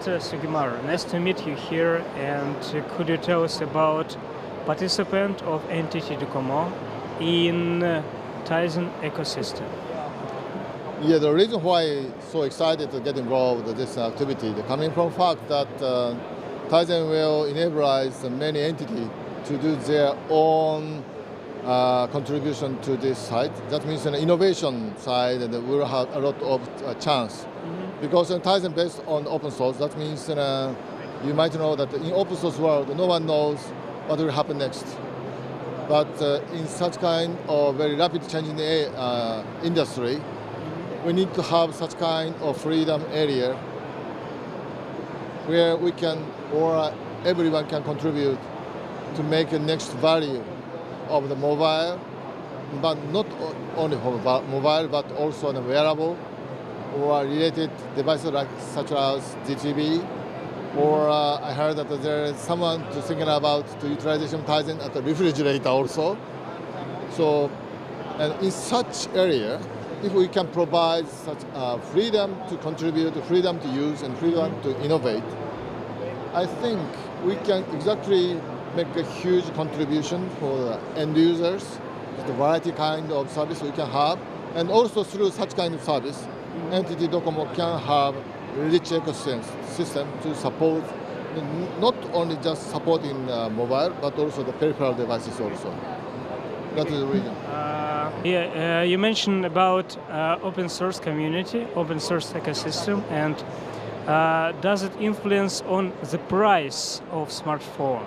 Mr. Sugimara, nice to meet you here. And could you tell us about participant of NTT DoCoMo in TIZEN ecosystem? Yeah, the reason why I'm so excited to get involved in this activity, coming from the fact that TIZEN will enable many entities to do their own contribution to this site. That means an innovation side, and we'll have a lot of chance. Because TIZEN based on open source, that means you might know that in open source world, no one knows what will happen next. But in such kind of very rapid changing industry, we need to have such kind of freedom area where we can, or everyone can contribute to make a next value of the mobile, but not only mobile, but on the wearable or related devices such as DTV, or I heard that there is someone thinking about the utilization of TIZEN at the refrigerator also. So, and in such area, if we can provide such freedom to contribute, freedom to use, and freedom to innovate, I think we can exactly make a huge contribution for the end users, the variety kind of service we can have, and also through such kind of service, NTT DoCoMo can have rich ecosystem to support, not only just supporting mobile, but also the peripheral devices also. That is the reason. You mentioned about open source community, open source ecosystem, and does it influence on the price of smartphone?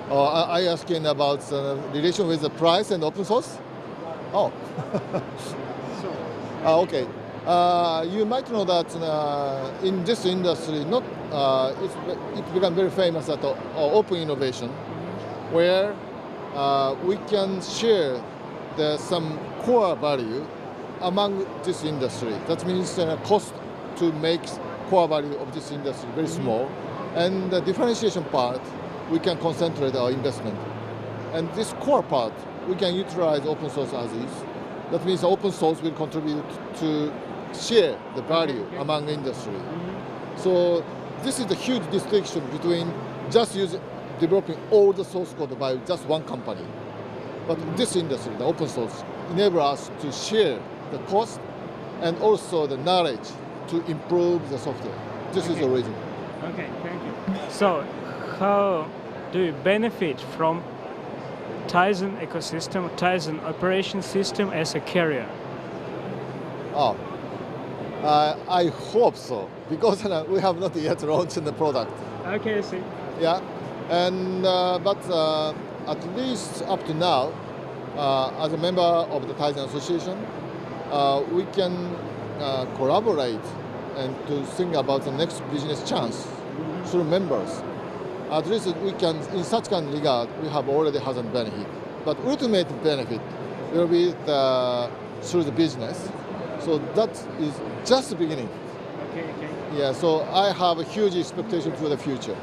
Are you asking about the relation with the price and open source? Oh. Okay. You might know that in this industry, it became very famous at open innovation, where we can share some core value among this industry. That means the cost to make core value of this industry very small, and the differentiation part, we can concentrate our investment. And this core part, we can utilize open source as is. That means open source will contribute to share the value among industry. So this is the huge distinction between just developing all the source code by just one company. But this industry, the open source, enables us to share the cost and also the knowledge to improve the software. This is the reason. Okay, thank you. So, how do you benefit from TIZEN ecosystem, TIZEN operation system as a carrier? I hope so, because we have not yet launched the product. Okay, I see. Yeah, and but at least up to now, as a member of the TIZEN Association, we can collaborate and to think about the next business chance through members. At least we can, in such kind of regard, we have already had a benefit. But ultimate benefit will be through the business. So that is just the beginning. Okay. Yeah, so I have a huge expectation for the future.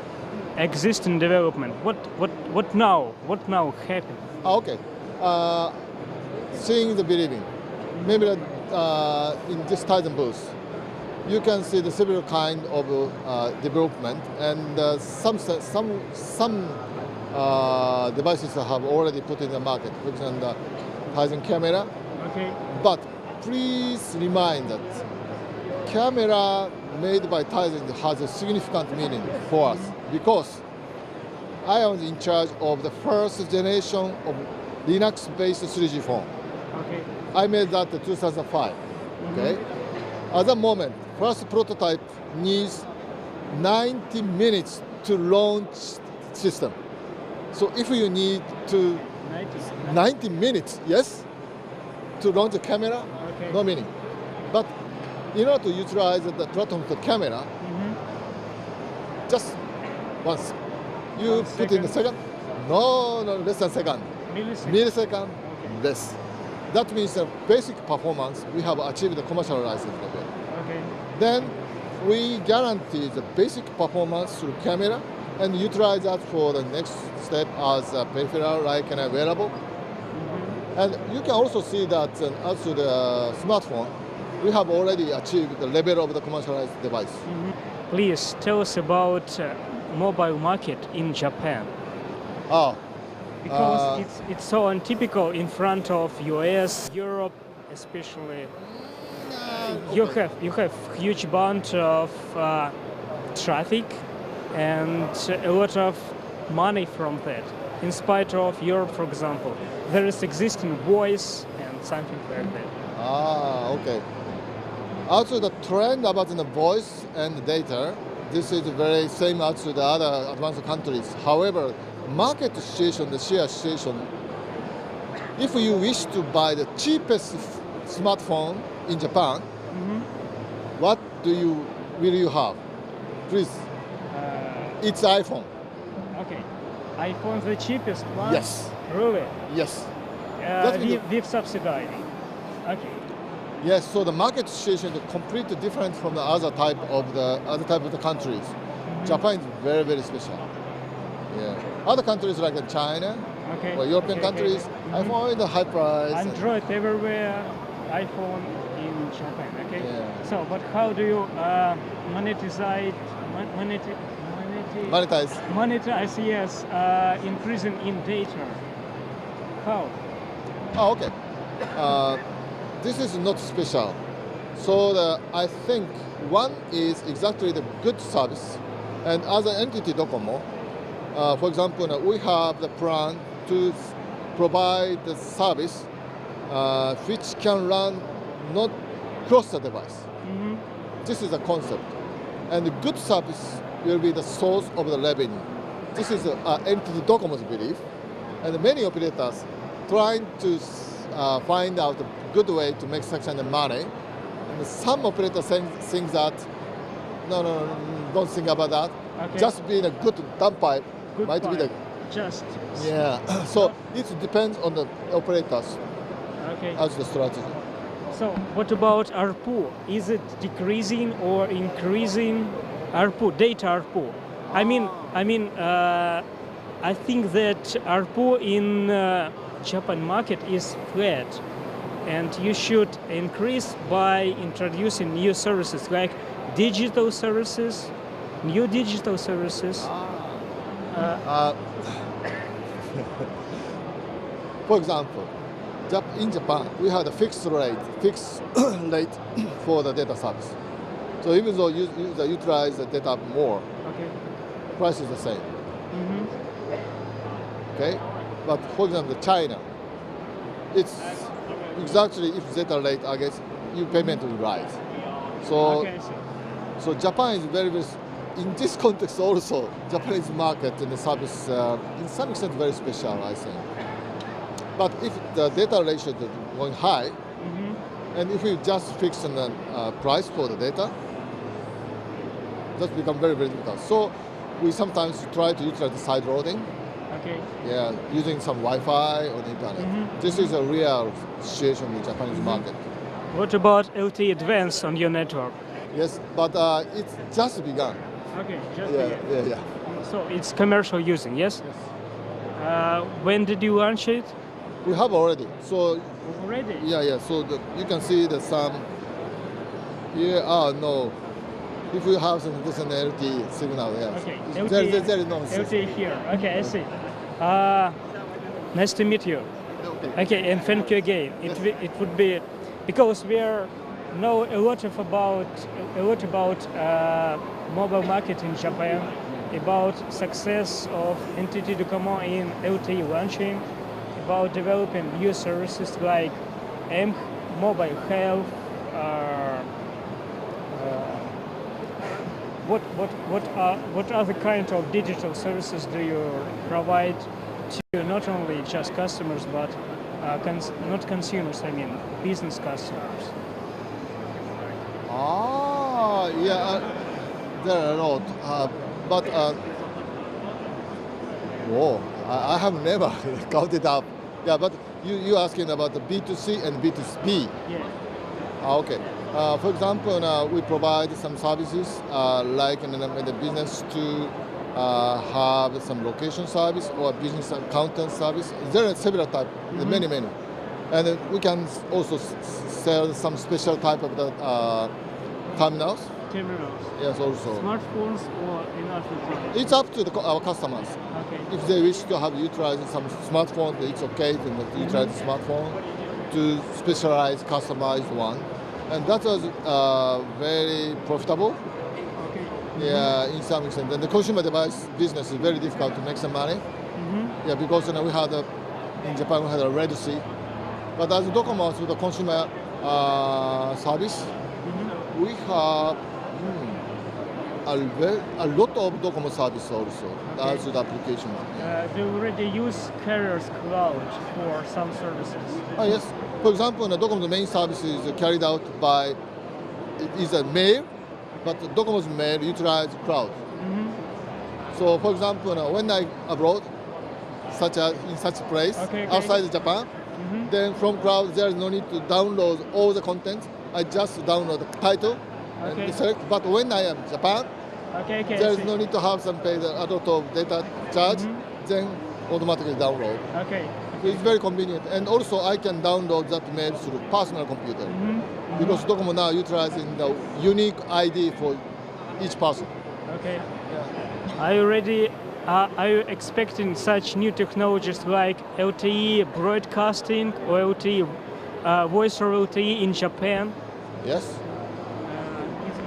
Existing development. What now? What now happen? Okay. Seeing the believing. Maybe in this TIZEN booth, you can see the several kind of development, and some devices have already put in the market. For example, TIZEN camera. Okay. But please remind that camera made by TIZEN has a significant meaning for us, because I was in charge of the first generation of Linux-based 3G phone. Okay. I made that in 2005. Okay. At the moment, first prototype needs 90 minutes to launch system. So if you need to 90 minutes, yes, to launch a camera, no meaning. But in order to utilize the platform to camera, just once. You put in a second? No, less than second. Millisecond, less. That means the basic performance, we have achieved the commercialized level. Okay. Then we guarantee the basic performance through camera and utilize that for the next step as a peripheral, like a wearable. And you can also see that as to the smartphone, we have already achieved the level of the commercialized device. please tell us about mobile market in Japan. Oh, Because it's so untypical in front of US, Europe, especially. You have huge bunch of traffic and a lot of money from that. In spite of Europe, for example, there is existing voice and something like that. okay. Also, the trend about the voice and data, this is very same as to the other advanced countries. However, market situation, the share situation, if you wish to buy the cheapest smartphone in Japan, what will you have? Please. It's iPhone. Okay. iPhone the cheapest one? Yes. Really? Yes. With subsidy. Okay. Yes. So the market situation is completely different from the other type of the countries. Japan is very, very special. Yeah. Other countries like China or European countries, iPhone is the high price. Android everywhere, iPhone in Japan. Okay. Yeah. So, but how do you monetize? Yes, increasing in data. How? Oh, okay. This is not special. So I think one is exactly the good service, and as an NTT DoCoMo, for example, we have the plan to provide the service which can run not cross the device. This is the concept, and the good service will be the source of the revenue. This is NTT DoCoMo's belief, and many operators trying to find out a good way to make such kind of money. And some operators think that no, don't think about that. Okay. Just being a good dump pipe might be the just. Yeah. So it depends on the operators as the strategy. So what about ARPU? Is it decreasing or increasing? ARPU, data ARPU. I think that ARPU in Japan market is flat, and you should increase by introducing new services like digital services, new digital services. For example, in Japan, we have a fixed rate for the data service. So even though you utilize the data more, price is the same. Okay, but for example, China, it's exactly if data rate, I guess, your payment will rise. So, so Japan is very, very, in this context also, Japanese market and the service, in some extent, very special, I think. But if the data ratio is going high, and if we just fix the price for the data, that becomes very, very difficult. So we sometimes try to utilize the side loading. Yeah, using some Wi-Fi or the internet. This is a real situation in the Japanese market. What about LTE Advanced on your network? Yes, but it's just begun. Okay, just begun. Yeah. So it's commercial using, yes? Yes. When did you launch it? We have already. So already? Yeah. So you can see the some. Yeah. Oh no. If you have some this LTE signal, yes. Okay. There is no LTE here. Okay, I see. Nice to meet you. Okay, and thank you again. It would be because we know a lot about mobile market in Japan, about success of NTT DoCoMo in LTE launching, about developing new services like mobile health. What other kind of digital services do you provide to not only just customers but not consumers? I mean business customers. Yeah, there are a lot, but I have never counted up. Yeah, but you asking about the B2C and B2B. Yeah. Okay. For example, we provide some services like in the business to have some location service or business accountant service. There are several types, many. And we can also sell some special type of the terminals terminals. Yes, also. Smartphones or in other It's up to our customers. Okay. If they wish to have utilized some smartphone, it's okay to utilize the smartphone to specialize, customized one. And that was very profitable. Okay. Yeah, in some extent. And the consumer device business is very difficult to make some money. Yeah, because we had in Japan we had a Red Sea. But as DoCoMo with the consumer service, we have a lot of DoCoMo service also as the application. They already use carriers cloud for some services. Yes. For example, DoCoMo's main service is carried out by a mail, but DoCoMo's mail utilizes cloud. So, for example, when I abroad, such as in such a place outside Japan, then from cloud there is no need to download all the content. I just download the title and select. But when I am in Japan, there is no need to have some pay a lot of data charge. Then automatically download. Okay. So it's very convenient, and also I can download that mail through personal computer because DoCoMo now utilizing the unique ID for each person. Okay. Are you expecting such new technologies like LTE broadcasting or LTE voice over LTE in Japan? Yes.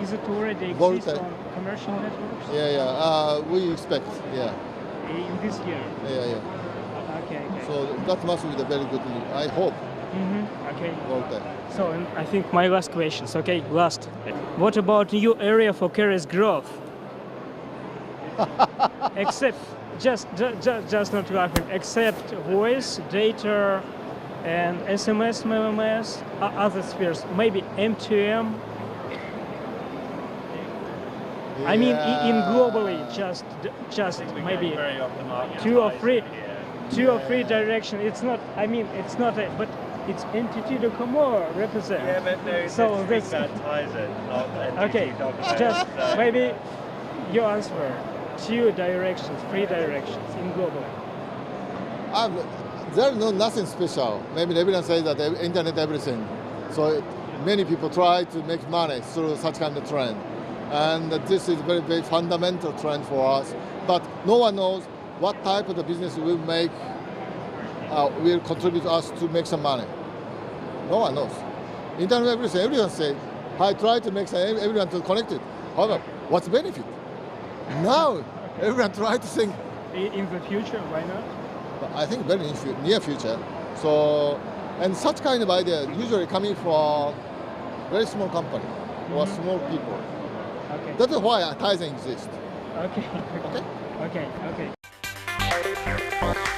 Is it already exist on commercial networks? Yeah. We expect. Yeah. In this year. Yeah. Okay. So that must be the very good news. I hope. Okay. Volta. So and I think my last questions. Okay, last. What about new area for carriers growth? Except just not laughing. Except voice, data, and SMS, MMS, other spheres. Maybe M2M. Yeah. I mean, in globally, just maybe two or three direction. It's not. I mean, it's not. But it's NTT DoCoMo represent. Yeah, but no. So that's TIZEN, not NTT okay. DoCoMo. Just maybe your answer. Two directions, three directions in global. There's nothing special. Maybe everyone says that internet everything. So many people try to make money through such kind of trend. And this is very, very fundamental trend for us. But no one knows what type of the business will make, will contribute us to make some money. No one knows. Internet everything, everyone says, I try to make everyone to connect it. However, what's the benefit? Now, everyone try to think. In the future, why not? I think very near future. So, and such kind of idea usually coming from very small company or small people. Okay. That is why TIZEN exists. Okay. Okay. Okay.